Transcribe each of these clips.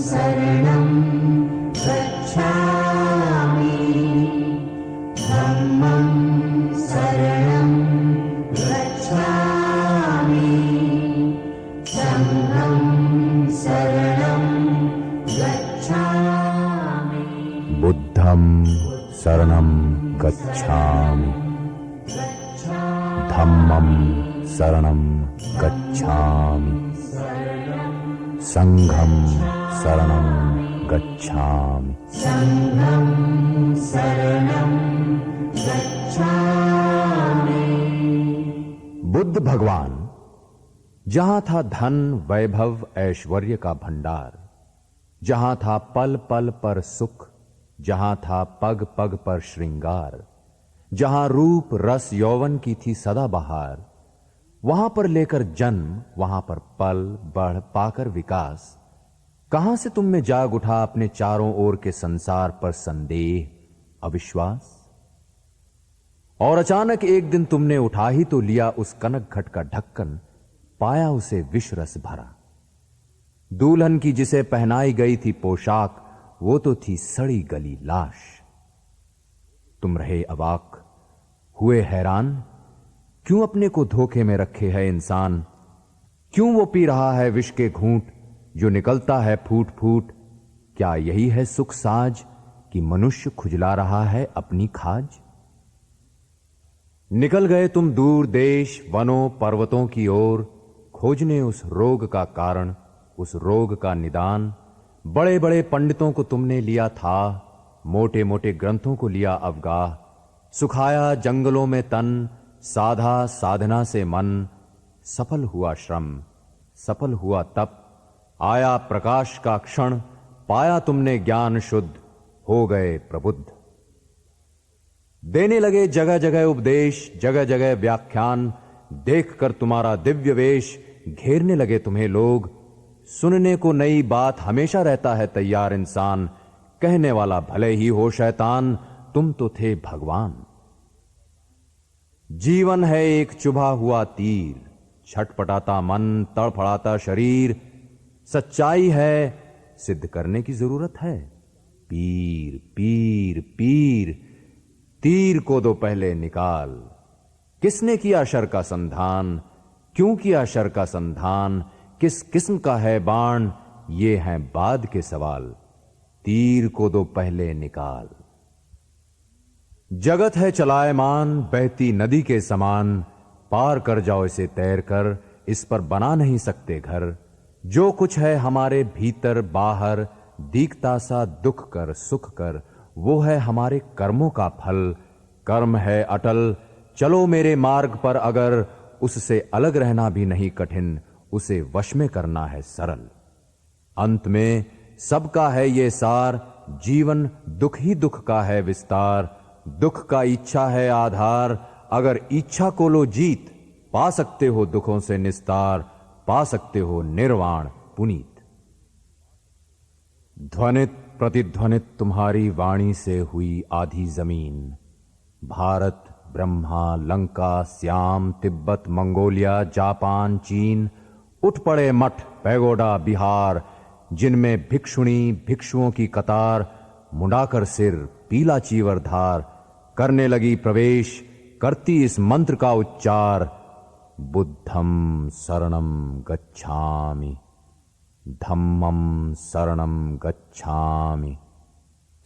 शरणं गच्छामि धम्मं शरणं गच्छामि संघं शरणं गच्छामि बुद्धं शरणं गच्छामि धम्मं शरणं गच्छामि संघं शरणं गच्छामि संघं शरणं गच्छामि। बुद्ध भगवान जहां था धन वैभव ऐश्वर्य का भंडार, जहां था पल पल पर सुख, जहां था पग पग पर श्रृंगार, जहां रूप रस यौवन की थी सदा बहार, वहां पर लेकर जन्म, वहां पर पल बढ़ पाकर विकास, कहां से तुम में जाग उठा अपने चारों ओर के संसार पर संदेह अविश्वास? और अचानक एक दिन तुमने उठा ही तो लिया उस कनक घट का ढक्कन, पाया उसे विष रस भरा। दुल्हन की जिसे पहनाई गई थी पोशाक, वो तो थी सड़ी गली लाश। तुम रहे अवाक, हुए हैरान, क्यों अपने को धोखे में रखे है इंसान? क्यों वो पी रहा है विष के घूंट जो निकलता है फूट फूट? क्या यही है सुख साज कि मनुष्य खुजला रहा है अपनी खाज? निकल गए तुम दूर देश वनों पर्वतों की ओर, खोजने उस रोग का कारण, उस रोग का निदान। बड़े बड़े पंडितों को तुमने लिया था, मोटे मोटे ग्रंथों को लिया अवगाह, सुखाया जंगलों में तन, साधा साधना से मन। सफल हुआ श्रम, सफल हुआ तप, आया प्रकाश का क्षण, पाया तुमने ज्ञान शुद्ध, हो गए प्रबुद्ध। देने लगे जगह जगह उपदेश, जगह जगह व्याख्यान, देखकर तुम्हारा दिव्य वेश घेरने लगे तुम्हें लोग। सुनने को नई बात हमेशा रहता है तैयार इंसान, कहने वाला भले ही हो शैतान, तुम तो थे भगवान। जीवन है एक चुभा हुआ तीर, छटपटाता मन, तड़फड़ाता शरीर। सच्चाई है, सिद्ध करने की जरूरत है। पीर पीर पीर, तीर को दो पहले निकाल। किसने किया शर का संधान, क्यों किया शर का संधान, किस किस्म का है बाण, ये हैं बाद के सवाल। तीर को दो पहले निकाल। जगत है चलायमान, बहती नदी के समान, पार कर जाओ इसे तैर कर, इस पर बना नहीं सकते घर। जो कुछ है हमारे भीतर बाहर, दिखता सा दुख कर सुख कर, वो है हमारे कर्मों का फल। कर्म है अटल, चलो मेरे मार्ग पर अगर, उससे अलग रहना भी नहीं कठिन, उसे वश में करना है सरल। अंत में सबका है ये सार, जीवन दुख ही दुख का है विस्तार। दुख का इच्छा है आधार, अगर इच्छा को लो जीत, पा सकते हो दुखों से निस्तार, पा सकते हो निर्वाण पुनीत। ध्वनित प्रतिध्वनित तुम्हारी वाणी से हुई आधी जमीन। भारत ब्रह्मा लंका श्याम तिब्बत मंगोलिया जापान चीन, उठ पड़े मठ पैगोडा बिहार, जिनमें भिक्षुणी भिक्षुओं की कतार, मुंडाकर सिर पीला चीवर धार, करने लगी प्रवेश, करती इस मंत्र का उच्चार। बुद्धं शरणं गच्छामि धम्मं शरणं गच्छामि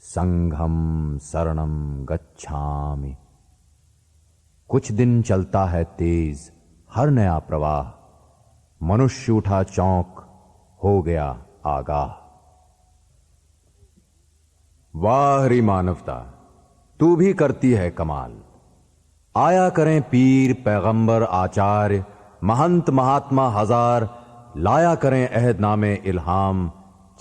संघं शरणं गच्छामि। कुछ दिन चलता है तेज हर नया प्रवाह, मनुष्य उठा चौंक हो गया आगाह। वाह री मानवता, तू भी करती है कमाल। आया करें पीर पैगंबर आचार्य, महंत महात्मा हजार, लाया करें अहदनामे इल्हाम,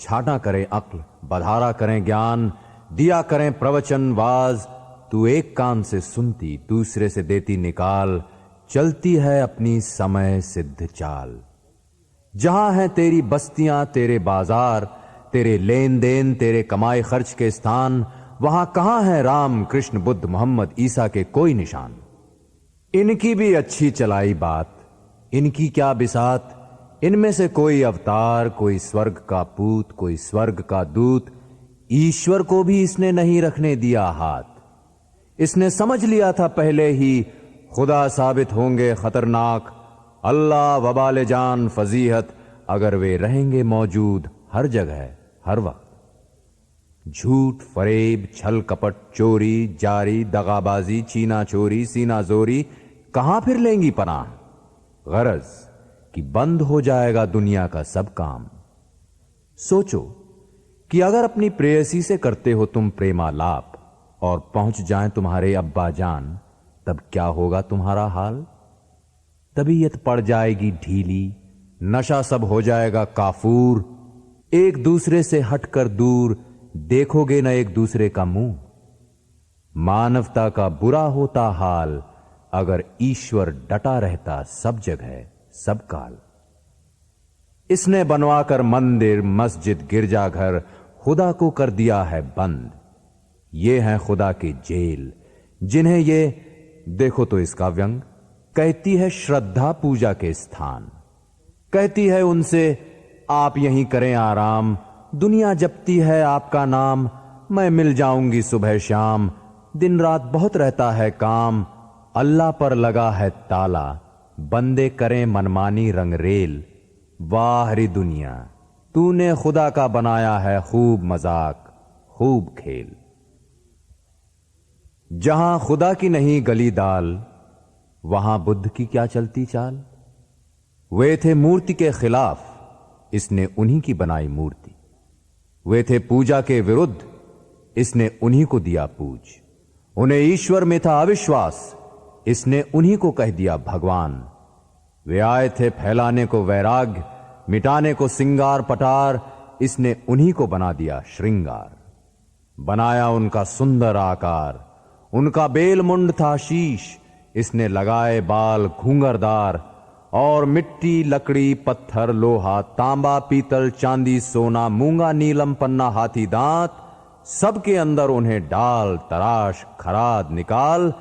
छाटा करें अक्ल बधारा करें ज्ञान, दिया करें प्रवचन वाज। तू एक कान से सुनती दूसरे से देती निकाल, चलती है अपनी समय सिद्ध चाल। जहां है तेरी बस्तियां तेरे बाजार, तेरे लेन देन तेरे कमाए खर्च के स्थान, वहां कहां है राम कृष्ण बुद्ध मोहम्मद ईसा के कोई निशान। इनकी भी अच्छी चलाई बात, इनकी क्या बिसात, इनमें से कोई अवतार, कोई स्वर्ग का पूत, कोई स्वर्ग का दूत, ईश्वर को भी इसने नहीं रखने दिया हाथ। इसने समझ लिया था पहले ही खुदा साबित होंगे खतरनाक, अल्लाह वबाल जान फजीहत अगर वे रहेंगे मौजूद हर जगह हर वक्त। झूठ, फरेब, छल कपट, चोरी, जारी, दगाबाजी, चीना चोरी, सीना जोरी कहां फिर लेंगी पनाह? गरज कि बंद हो जाएगा दुनिया का सब काम। सोचो कि अगर अपनी प्रेयसी से करते हो तुम प्रेमालाप और पहुंच जाएं तुम्हारे अब्बा जान, तब क्या होगा तुम्हारा हाल? तबीयत पड़ जाएगी ढीली, नशा सब हो जाएगा काफूर, एक दूसरे से हटकर दूर देखोगे न एक दूसरे का मुंह। मानवता का बुरा होता हाल अगर ईश्वर डटा रहता सब जगह सब काल। इसने बनवाकर मंदिर, मस्जिद, गिरजाघर खुदा को कर दिया है बंद। ये हैं खुदा की जेल, जिन्हें ये देखो तो इसका व्यंग कहती है श्रद्धा पूजा के स्थान। कहती है उनसे आप यहीं करें आराम, दुनिया जपती है आपका नाम, मैं मिल जाऊंगी सुबह शाम। दिन रात बहुत रहता है काम, अल्लाह पर लगा है ताला, बंदे करें मनमानी रंगरेल। वाह रे दुनिया, तूने खुदा का बनाया है खूब मजाक, खूब खेल। जहां खुदा की नहीं गली दाल, वहां बुद्ध की क्या चलती चाल। वे थे मूर्ति के खिलाफ, इसने उन्हीं की बनाई मूर्ति। वे थे पूजा के विरुद्ध, इसने उन्हीं को दिया पूज। उन्हें ईश्वर में था अविश्वास, इसने उन्हीं को कह दिया भगवान। वे आए थे फैलाने को वैराग्य, मिटाने को सिंगार पटार, इसने उन्हीं को बना दिया श्रृंगार। बनाया उनका सुंदर आकार, उनका बेल मुंड था शीश, इसने लगाए बाल घूंगरदार। और मिट्टी, लकड़ी, पत्थर, लोहा, तांबा, पीतल, चांदी, सोना, मूंगा, नीलम, पन्ना, हाथी दांत, सबके अंदर उन्हें डाल तराश खराद निकाल,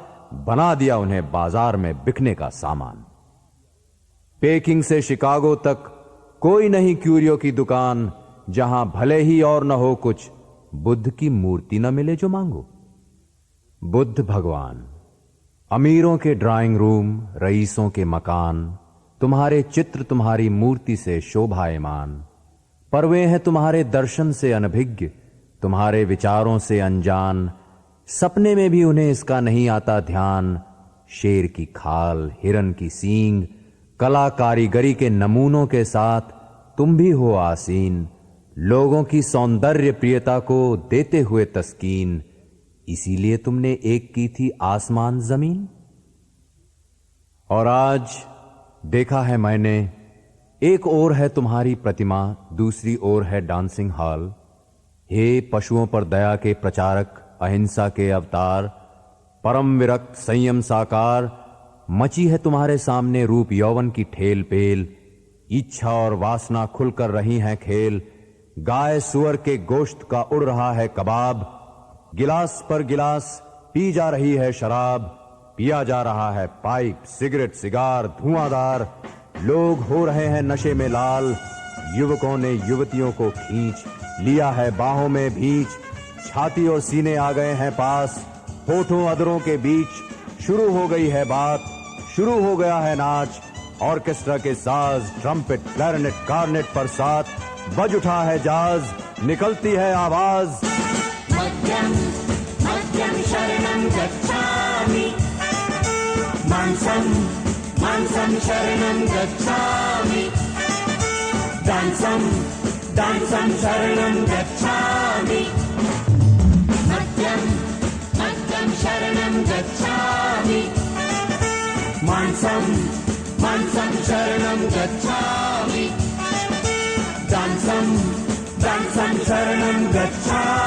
बना दिया उन्हें बाजार में बिकने का सामान। पेकिंग से शिकागो तक कोई नहीं क्यूरियो की दुकान, जहां भले ही और न हो कुछ, बुद्ध की मूर्ति न मिले जो मांगो। बुद्ध भगवान, अमीरों के ड्राइंग रूम, रईसों के मकान, तुम्हारे चित्र तुम्हारी मूर्ति से शोभायमान। पर वे हैं तुम्हारे दर्शन से अनभिज्ञ, तुम्हारे विचारों से अनजान। सपने में भी उन्हें इसका नहीं आता ध्यान। शेर की खाल, हिरन की सींग, कला कारीगरी के नमूनों के साथ तुम भी हो आसीन। लोगों की सौंदर्य प्रियता को देते हुए तस्कीन, इसीलिए तुमने एक की थी आसमान जमीन। और आज देखा है मैंने, एक ओर है तुम्हारी प्रतिमा, दूसरी ओर है डांसिंग हॉल। हे पशुओं पर दया के प्रचारक, अहिंसा के अवतार, परम विरक्त संयम साकार, मची है तुम्हारे सामने रूप यौवन की ठेल पेल। इच्छा और वासना खुलकर रही हैं खेल, गाय सुअर के गोश्त का उड़ रहा है कबाब। गिलास पर गिलास पी जा रही है शराब, पिया जा रहा है पाइप, सिगरेट, सिगार, धुआंधार। लोग हो रहे हैं नशे में लाल, युवकों ने युवतियों को खींच लिया है बाहों में भींच। छाती और सीने आ गए हैं पास, होठों अधरों के बीच शुरू हो गई है बात, शुरू हो गया है नाच। ऑर्केस्ट्रा के साज, ट्रम्पेट, क्लैरिनेट, कार्नेट पर साथ बज उठा है जाज, निकलती है आवाज। मध्यम मध्यम शरणं गच्छामि, मांसं मांसं शरणं गच्छामि, दांसं दांसं शरणं गच्छामि। मध्यम मध्यम शरणं गच्छामि, मांसं मांसं शरणं गच्छामि, दांसं दांसं शरणं गच्छामि।